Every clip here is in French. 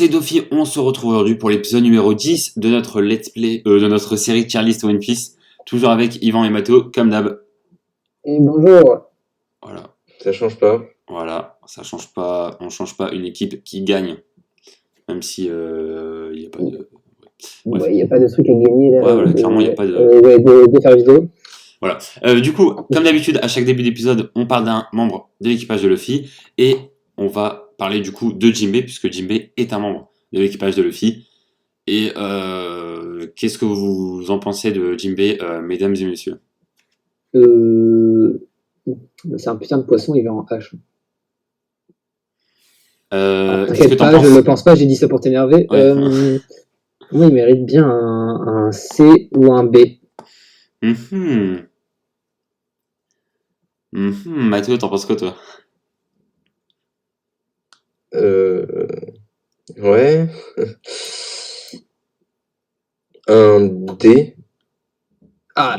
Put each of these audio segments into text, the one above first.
C'est Dofi, on se retrouve aujourd'hui pour l'épisode numéro 10 de notre let's play, de notre série Tier List One Piece. Toujours avec Yvan et Mathéo, comme d'hab. Et bonjour. Voilà. Ça change pas. Voilà, ça change pas, on change pas une équipe qui gagne. Même si il n'y a pas de... Bref. Ouais, il n'y a pas de truc à gagner là. Ouais, voilà, clairement, il n'y a pas de... de faire vidéo. Voilà. Du coup, comme d'habitude, à chaque début d'épisode, on parle d'un membre de l'équipage de Luffy et on va parler du coup de Jinbei, puisque Jinbei est un membre de l'équipage de Luffy. Et qu'est-ce que vous en pensez de Jinbei, mesdames et messieurs? C'est un putain de poisson, il va en H. Qu'est-ce que t'en pas, penses? je le pense pas, j'ai dit ça pour t'énerver. Ouais. Moi, il mérite bien un C ou un B. Mathéo, t'en penses quoi, toi? Ouais. Un D.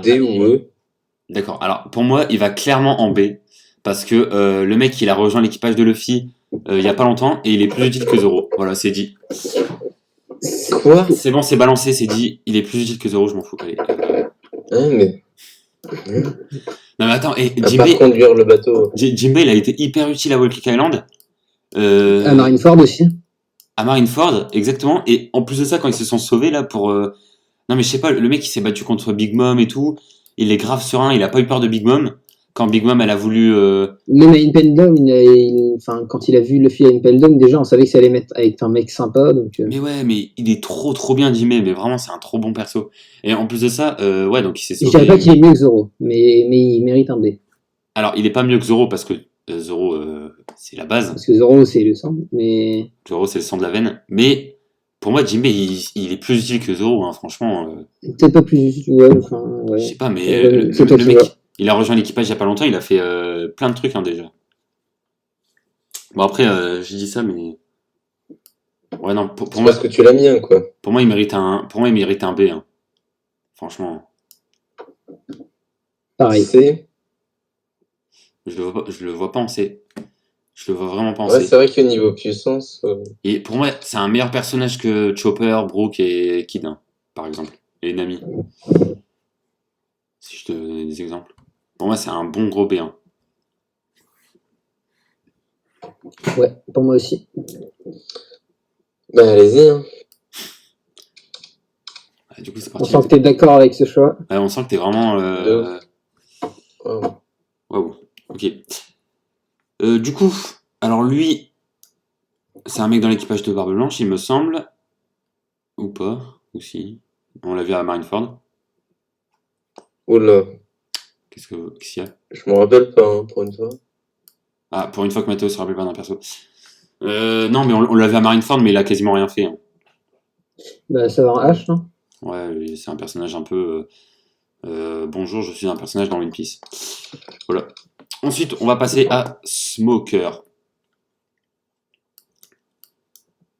D ou E. D'accord. Alors, pour moi, il va clairement en B. Parce que le mec, il a rejoint l'équipage de Luffy il y a pas longtemps et il est plus utile que Zoro. Voilà, c'est dit. Quoi? C'est bon, c'est balancé, c'est dit. Il est plus utile que Zoro, je m'en fous. Allez. Mais... Non, mais attends, et Jinbei... conduire le bateau. Jinbei, il a été hyper utile à Whole Cake Island. À Marineford aussi. À Marineford, exactement. Et en plus de ça, quand ils se sont sauvés là pour... Non mais je sais pas, le mec il s'est battu contre Big Mom et tout. Il est grave serein, il a pas eu peur de Big Mom. Quand Big Mom elle a voulu... Même à Impel Down, quand il a vu Luffy à Impel Down, déjà on savait que ça allait mettre avec un mec sympa. Donc, Mais ouais, mais il est trop bien Jinbei, mais vraiment c'est un trop bon perso. Et en plus de ça, ouais, donc il s'est sauvé... Je dirais pas qu'il est mieux que Zoro, mais il mérite un D. Alors il est pas mieux que Zoro parce que Zoro c'est la base. Parce que Zoro c'est le sang, mais... Zoro c'est le sang de la veine, mais... Pour moi, Jinbei, il est plus utile que Zoro, hein, franchement. Peut-être pas plus utile, ouais. Je sais pas, mais le mec, il a rejoint l'équipage il y a pas longtemps, il a fait plein de trucs, hein, déjà. Bon, après, j'ai dit ça, mais... Ouais, non, pour moi... parce que tu l'as mis, quoi. Pour moi, il mérite un B, hein. Franchement. Pareil. C. Je le vois pas en C. Je le vois vraiment pas en C. Ouais, C. c'est vrai que niveau puissance... Et pour moi, c'est un meilleur personnage que Chopper, Brook et Kid, hein, par exemple. Et Nami. Si je te donne des exemples. Pour moi, c'est un bon gros B, hein. Ouais, pour moi aussi. Bah, allez-y, hein. Ouais, du coup, c'est parti. On sent que t'es d'accord avec ce choix. Ouais, on sent que t'es vraiment... Wow. Wow. Ok. Du coup, alors lui, c'est un mec dans l'équipage de Barbe Blanche, il me semble. Ou pas, ou si. On l'a vu à Marineford. Oula. Qu'est-ce qu'il y a? Je me rappelle pas, hein, pour une fois. Ah, pour une fois que Mathéo se rappelle pas d'un perso. Non, mais on l'a vu à Marineford, mais il a quasiment rien fait, hein. Bah, ça va en H, non? Ouais, c'est un personnage un peu... bonjour, je suis un personnage dans One Piece. Voilà. Ensuite, on va passer à Smoker.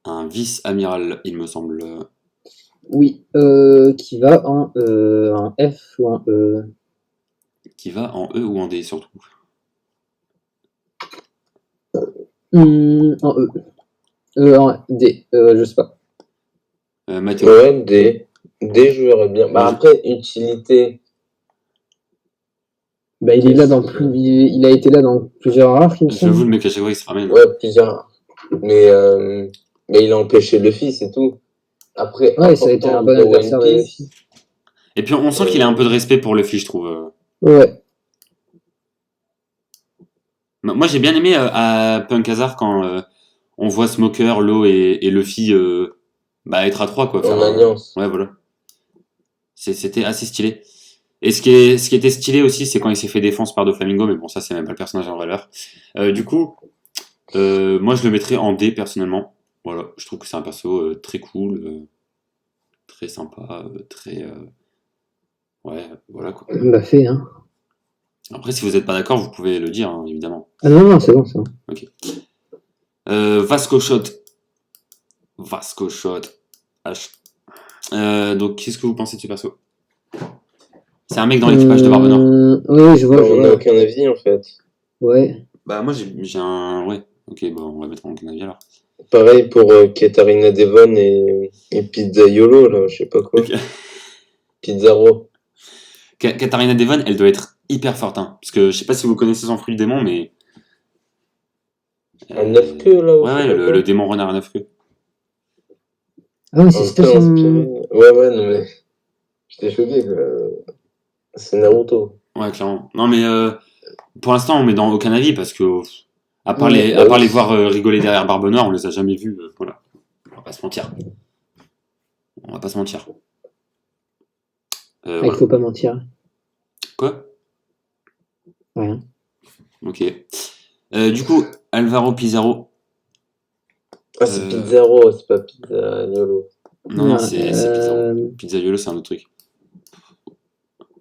Un vice-amiral, il me semble. Oui, qui va en F ou en E. Qui va en E ou en D, surtout. En E. En D, je sais pas. Mathéo. Ouais, D. D, je verrais bien. Bah, après, utilité... Bah, il a été là dans plusieurs arcs, il me semble. Je vous le mec à chaque fois il se ramène. Ouais, plusieurs. Mais il a empêché Luffy, c'est tout. Après, ouais, ça a été un bon adversaire de Luffy. Et puis on sent qu'il a un peu de respect pour Luffy, je trouve. Ouais. Moi j'ai bien aimé à Punk Hazard quand on voit Smoker, Law et Luffy être à 3 quoi. En alliance. Ouais, voilà. C'était assez stylé. Et ce qui était stylé aussi, c'est quand il s'est fait défense par Doflamingo, mais bon, ça c'est même pas le personnage en valeur. Du coup, moi je le mettrais en D personnellement. Voilà, je trouve que c'est un perso très cool, très sympa, très... Ouais, voilà quoi. Bah fait, hein. Après, si vous n'êtes pas d'accord, vous pouvez le dire, hein, évidemment. Ah non, c'est bon, c'est bon. Ok. Vasco Shot. H. Donc, qu'est-ce que vous pensez de ce perso? C'est un mec dans l'équipage de Barbe Noire. Oui, je vois. On n'a aucun avis, en fait. Ouais. Bah, moi, j'ai un... Ouais. Ok, bon, on va mettre en aucun avis, alors. Pareil pour Katarina Devon et Pizzaiolo, là, je sais pas quoi. Ok. Pizzaro. Katarina Devon, elle doit être hyper forte, hein, parce que je sais pas si vous connaissez son fruit du démon, mais Un 9 queues, là, ou ouais, je ouais, sais pas quoi. le démon renard à 9 queues. Ah ouais, Un c'est peu ça inspiré. son. Ouais, non, mais j'étais choqué, quoi. C'est Naruto. Ouais, clairement. Non, mais pour l'instant, on met dans aucun avis parce que Ouais. à Bah part les oui. voir rigoler derrière Barbe Noire, on les a jamais vus. Voilà, on va pas se mentir. On va pas se mentir. Ah, il Voilà. faut pas mentir. Quoi? Rien. Ok. Du coup, Alvaro Pizarro. Ah, c'est Euh, Pizzaro, c'est pas Pizzaiolo. non, Non, c'est Pizarro. Pizzaiolo, c'est un autre truc.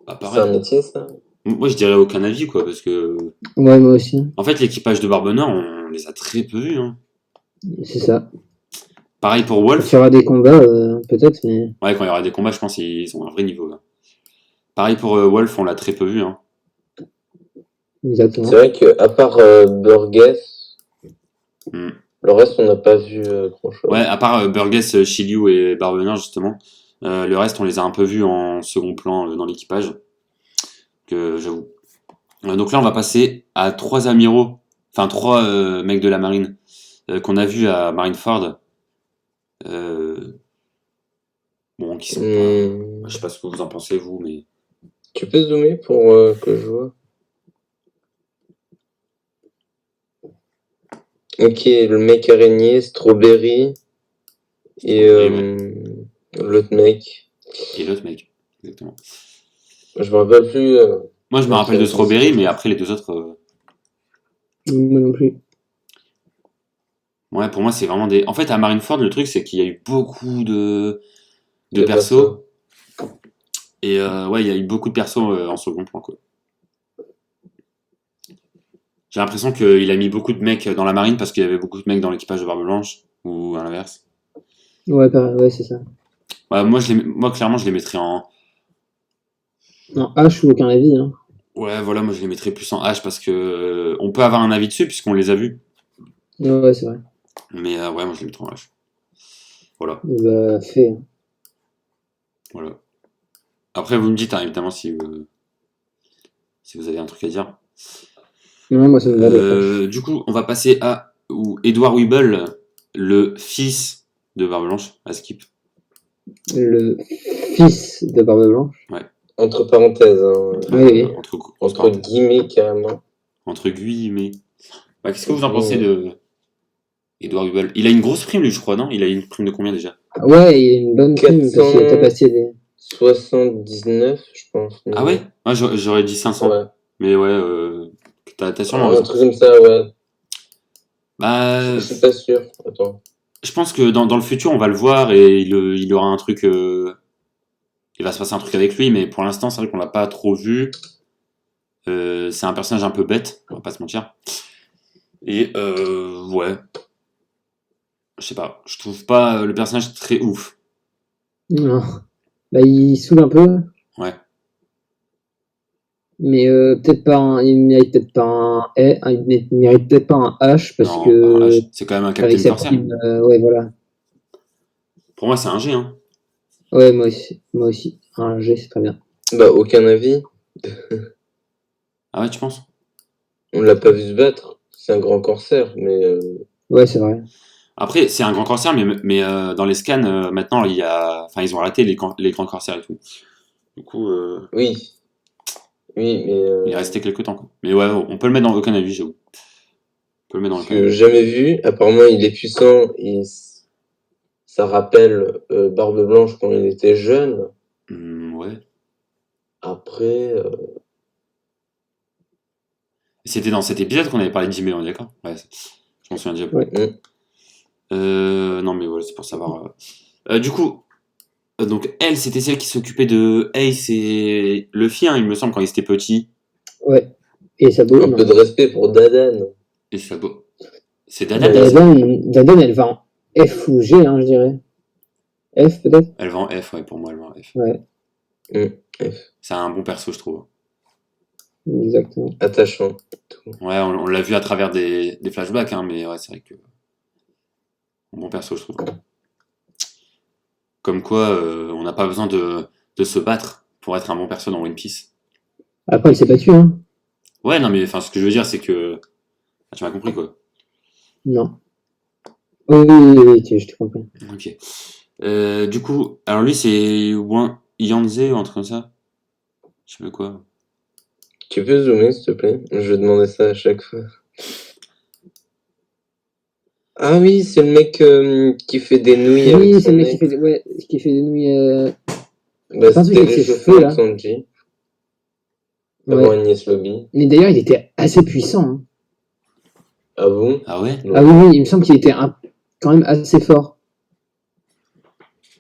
Ah, C'est un pareil. métier, ça? Moi, je dirais aucun avis, quoi, parce que Ouais, moi aussi. en fait, l'équipage de Barbe Noire, on les a très peu vus. Hein. C'est ça. Pareil pour Quand il y Wolf. aura des combats, peut-être, mais. Ouais, quand il y aura des combats, je pense qu'ils ont un vrai niveau. Là. Pareil pour Wolf, on l'a très peu vu. Hein. C'est Exactement. vrai que à part Burgess, Hmm. le reste, on n'a pas vu grand-chose. Ouais, à part Burgess, Shiryu et Barbe Noire, justement. Le reste, on les a un peu vus en second plan dans l'équipage. Que j'avoue. Donc là, on va passer à trois amiraux. Enfin, trois mecs de la marine qu'on a vus à Marineford. Euh, bon, qui sont pas. Je sais pas ce que vous en pensez, vous, mais. Tu peux zoomer pour que je vois? Ok, le mec araignée, Strawberry et Oui, ouais. l'autre mec. Et l'autre mec. Exactement. Je me rappelle plus. Moi, je me rappelle de qui c'est Strawberry, qui mais fait. après, les deux autres. Moi non plus. Ouais, pour moi, c'est vraiment des. En fait, à Marineford, le truc, c'est qu'il y a eu beaucoup de De persos. perso. Et ouais, il y a eu beaucoup de persos en second plan, quoi. J'ai l'impression qu'il a mis beaucoup de mecs dans la marine parce qu'il y avait beaucoup de mecs dans l'équipage de Barbe Blanche, ou à l'inverse. Ouais, pareil, ouais, c'est ça. Ouais, moi, clairement, je les mettrais en. Non, H ou aucun avis, hein. Ouais, voilà, moi, je les mettrais plus en H parce que on peut avoir un avis dessus puisqu'on les a vus. Ouais, ouais, c'est vrai. Mais ouais, moi, je les mettrais en H. Voilà, Il va faire. voilà. Après, vous me dites, hein, évidemment, si vous avez un truc à dire. Non, moi, ça me va le H. Du coup, on va passer à Edward Weeble, le fils de Barbe Blanche, à Skip. Le fils de Barbe Blanche. Ouais. Entre parenthèses, hein. Oui, oui. Entre guillemets, carrément. Entre guillemets. Bah, qu'est-ce que vous en Oui, pensez de Edward Weeble? Il a une grosse prime, lui, je crois, non? Il a une prime de combien déjà? Ouais, il a une bonne prime parce qu'il a 400. tabassé des. 79, je pense. Ah ouais? Ah, j'aurais dit 500. Ouais. Mais ouais, t'as sûrement Un raison. truc comme ça, ouais. Bah, Je suis pas sûr. Attends. je pense que dans le futur, on va le voir et il aura un truc. Il va se passer un truc avec lui, mais pour l'instant, c'est vrai qu'on l'a pas trop vu. C'est un personnage un peu bête, on va pas se mentir. Et ouais, je sais pas, je trouve pas le personnage très ouf. Non. Bah, il saoule un peu, Ouais. mais peut-être pas un. Il mérite peut-être pas un E, il mérite peut-être pas un H parce Non, un que H, c'est quand même un avec Captain sa Corsair. prime. Ouais, voilà. Pour moi, c'est un G, hein. Ouais, moi aussi. Moi aussi. Un G, c'est très bien. Bah, aucun avis. Ah ouais, tu penses? On l'a pas vu se battre. C'est un grand corsaire, mais Ouais, c'est vrai. Après, c'est un grand corsaire, mais dans les scans, maintenant, enfin, ils ont arrêté les grands corsaires et tout. Du coup, oui. Oui, mais il est resté quelques temps, quoi. Mais ouais, on peut le mettre dans aucun avis, j'avoue. On peut le mettre dans parce aucun que avis. jamais vu. Apparemment, il est puissant et ça rappelle Barbe Blanche quand il était jeune. Ouais. Après, C'était dans cet épisode qu'on avait parlé de Jimmy, on est d'accord? Ouais, je m'en souviens déjà. Ouais. Non, mais voilà, c'est pour savoir. Du coup, donc elle, c'était celle qui s'occupait de Ace et Luffy, hein, il me semble, quand ils étaient petits. Ouais. Et ça beau. un peu de respect pour Dadan. Et ça beau. C'est Dadan, Ouais. ça? Dadan, elle va en F ou G, hein, je dirais. F, peut-être? Elle va en F, ouais, pour moi, elle va en F. Ouais, F. C'est un bon perso, je trouve. exactement. Attachant. Ouais, on l'a vu à travers des flashbacks, hein, mais ouais, c'est vrai que. Bon perso, je trouve. Comme quoi, on n'a pas besoin de se battre pour être un bon perso dans One Piece. Après, il s'est battu, hein. Ouais, non, mais enfin, ce que je veux dire, c'est que. Ah, tu m'as compris, quoi. Non. Oui, je t'ai compris. Ok. Du coup, alors lui, c'est Yanze ou un truc comme ça. Je sais pas quoi. Tu peux zoomer, s'il te plaît? Je vais demander ça à chaque fois. Ah oui, c'est le mec qui fait des nouilles avec Oui, son c'est le mec nez. qui fait des nouilles. Bah, C'est pas un truc c'était avec ses l'échauffement cheveux, de là. Sanji avant Ouais. Agnès Lobby. Mais d'ailleurs, il était assez puissant, hein. Ah bon? Ah ouais? Non. Ah oui, il me semble qu'il était quand même assez fort.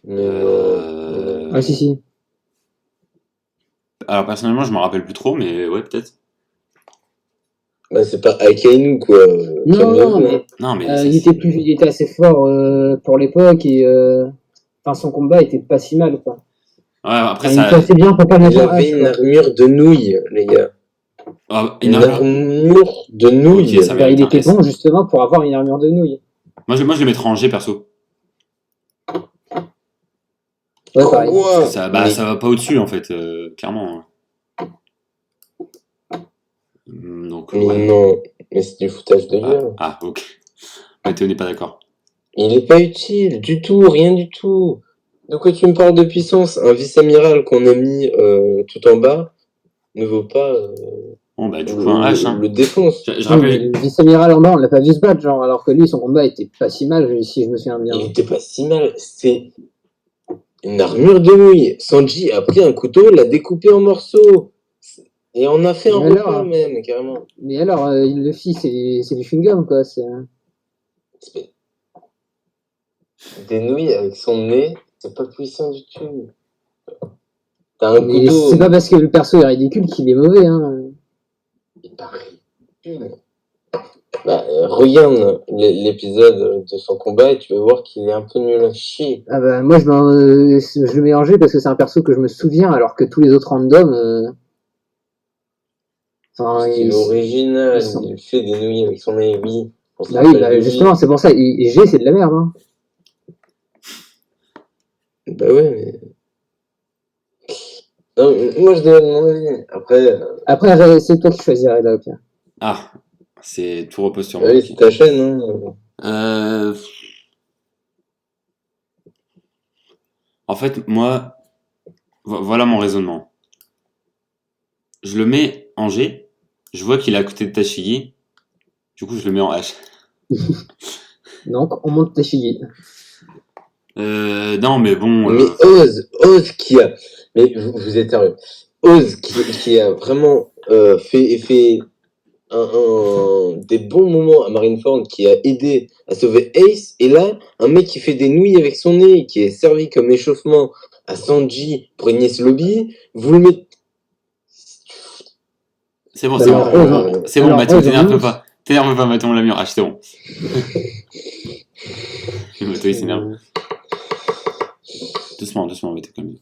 Mais non. Ah si. Alors personnellement, je me rappelle plus trop, mais ouais, peut-être. Bah, c'est pas Akainu, quoi. Non, Calmez-vous, mais hein. Non, mais il était assez fort pour l'époque et enfin, son combat était pas si mal, quoi. Ouais, après, Enfin, il était assez bien pour pas Il mettre en avait H, une quoi. armure de nouilles, les gars. Une Une armure de nouilles. Ok, ça Bah, mérite il un était S. bon justement pour avoir une armure de nouilles. Moi, je le mettrais en G, perso. Ouais, pareil. Parce Quoi? que ça, Mais ça va pas au-dessus, en fait, clairement. Donc, Mais ouais. non, mais c'est du foutage de gueule. Ok. Mathéo n'est pas d'accord. Il est pas utile, du tout, rien du tout. De quoi tu me parles de puissance? Un vice-amiral qu'on a mis tout en bas ne vaut pas Bon, bah, du coup, un H, hein. le défonce. Je Oui, mais rappelle. le vice-amiral en bas, on l'a pas vu se battre, genre, alors que lui, son combat était pas si mal, si je me souviens bien. Il était pas si mal. C'est une armure de nouilles. Sanji a pris un couteau, l'a découpé en morceaux. Et en a fait un Mais alors, repas même, carrément. Mais alors, Luffy, c'est du chewing-gum, quoi. Des nouilles avec son nez, c'est pas puissant du tout. T'as un Mais couteau. c'est pas parce que le perso est ridicule qu'il est mauvais, hein. Il paraît ridicule. Bah, regarde l'épisode de son combat et tu vas voir qu'il est un peu nul à chier. Ah bah, moi, je le mets en G parce que c'est un perso que je me souviens, alors que tous les autres randoms, enfin, Parce qu'il est original, ils sont... il fait des nouilles avec son nez, oui. On se Bah oui, rappelle bah, de justement, lui. c'est pour ça. Et G, c'est de la merde, hein. Bah ouais, mais. Non, moi je donne mon avis. Après, c'est toi qui choisirais, là, au pire. Ah, c'est tout repose sur Bah moi. oui, Ok. c'est ta chaîne, hein. Euh, En fait, moi, voilà mon raisonnement. Je le mets en G, je vois qu'il est à côté de Tashigi, du coup je le mets en H. Donc, on monte Tashigi. Non, mais bon. Mais Oz qui a. Mais vous êtes sérieux. Oz qui a vraiment fait des bons moments à Marineford, qui a aidé à sauver Ace, et là, un mec qui fait des nouilles avec son nez, qui est servi comme échauffement à Sanji pour Enies Lobby, vous le mettez. C'est bon, Bah, c'est alors, bon. Oz, C'est bon, alors, Mathéo, Oz, on t'énerve monte. pas. T'énerve pas, Mathéo, on l'a mis en H, c'est bon. Mathéo, il s'énerve. Doucement, Mathéo, quand même.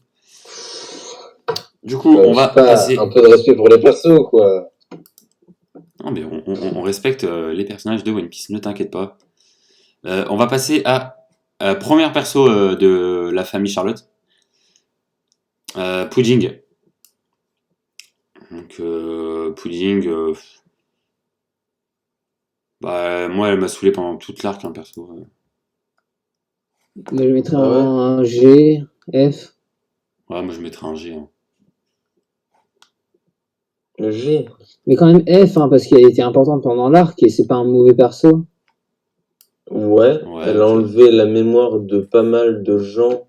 Du coup, on va passer. Un peu de respect pour les persos, quoi. Non, mais on respecte les personnages de One Piece, ne t'inquiète pas. On va passer à première perso de la famille Charlotte. Pudding. Donc, Pudding, bah, moi, elle m'a saoulé pendant toute l'arc, hein, perso. Je le mettrais Ah ouais. en G, F. Ouais, moi, je mettrais un G. Hein. Le G. Mais quand même F, hein, parce qu'elle était importante pendant l'arc et c'est pas un mauvais perso. Ouais, Ouais, elle a ok. enlevé la mémoire de pas mal de gens.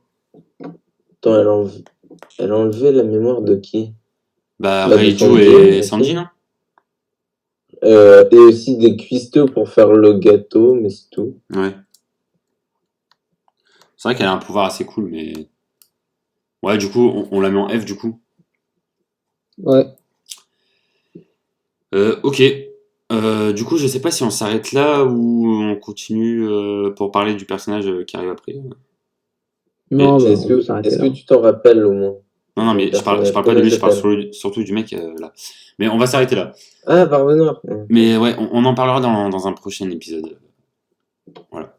Attends, elle a enlevé la mémoire de qui? Bah, Bah, de Reiju Sanji et aussi. Sanji, non? Et aussi des cuistots pour faire le gâteau, mais c'est tout. Ouais. C'est vrai qu'elle a un pouvoir assez cool, mais. Ouais, du coup, on la met en F, du coup. Ouais. Ok. Du coup, je sais pas si on s'arrête là ou on continue pour parler du personnage qui arrive après. Non, bah, Est-ce on peut s'arrêter que là. tu t'en rappelles au moins? Non, mais je parle pas de Comment lui, il je parle s'appelle? surtout du mec là. Mais on va s'arrêter là. Ah, Parvenir. Mais ouais, on en parlera dans un prochain épisode. Voilà.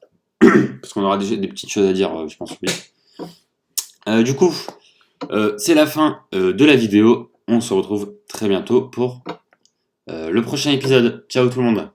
parce qu'on aura déjà des petites choses à dire, je pense, oui. Du coup, c'est la fin de la vidéo. On se retrouve très bientôt pour le prochain épisode. Ciao tout le monde.